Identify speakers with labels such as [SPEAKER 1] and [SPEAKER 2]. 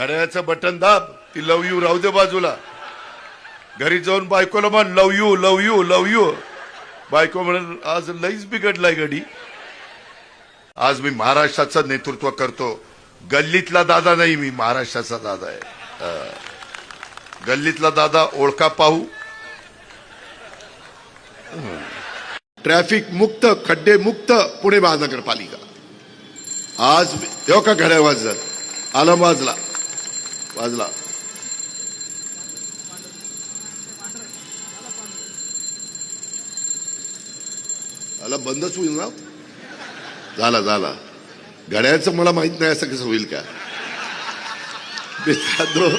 [SPEAKER 1] घड्याळाचं button दाब, ती लव you राहू दे बाजूला. घरी जाऊन बायकोला म्हण love you love you love you. बायको म्हणून आज लईच बिघडलाय गडी. आज मी महाराष्ट्राचं नेतृत्व करतो. गल्लीतला दादा नाही, मी महाराष्ट्राचा दादा आहे. गल्लीतला दादा ओळखा पाहू. ट्रॅफिक मुक्त, खड्डे मुक्त पुणे महानगरपालिका. आज तेव्हा का घड्याळ वाजत, आलम वाजला वाजला. आला बंदच होईल ना. झाला झाला. घड्याळाचं मला माहित नाही असं कसं होईल का. मित्रांनो